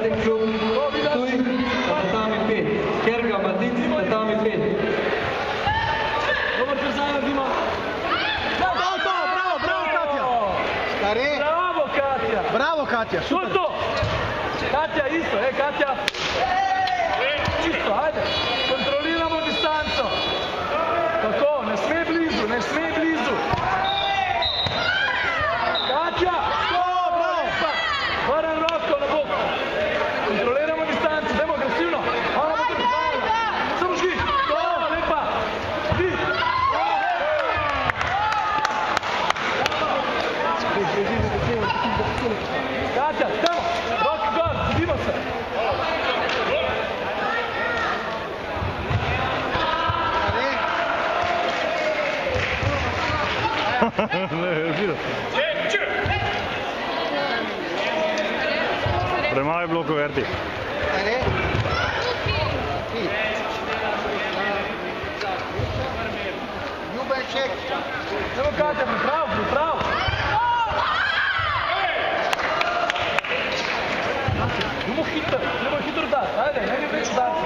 Karting klub Ptuj, tatami 5. Kerga Matic, tatami 5. Dobar prezajno, Dima. Bravo, Katja. Bravo, Katja. Bravo, Katja, super. To. Katja isto, Katja. Čisto, ajde. Kontroliramo distanco. Tako, ne sme blizu. Katja! Bravo! Varan roko na bok. Kontroliramo distanco, dajmo agresivno. Ona bo te pripravila. Samo žgi. Lepa. Žgi. Katja, tamo. Roki gor, vidimo se. Premalo je bilo koverti. Ljubeček. Evo Katja, priprav. Idemo hitro dati, ajde, ne bi več dati.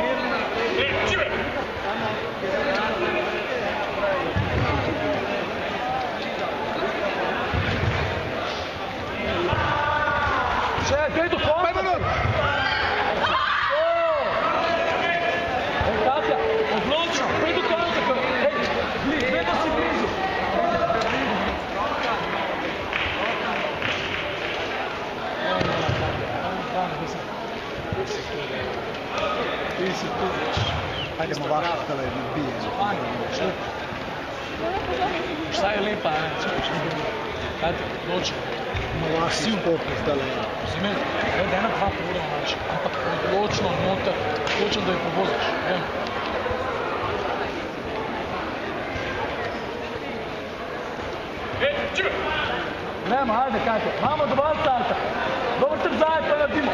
Še, kaj do konca? Katja, odločno, kaj do konca? Vedno si blizu. Ti si tu. Hajdemo vaša, da je bije. Šta je lepa, Katja, odločno. Vsi v popu zdaj. Razumeli, da ena dva moramo naći, ampak odločno, noter, hočem, da je povoziš. Nema, ajde Katja, imamo dovolj starta. Dobar trzaj pa naredimo.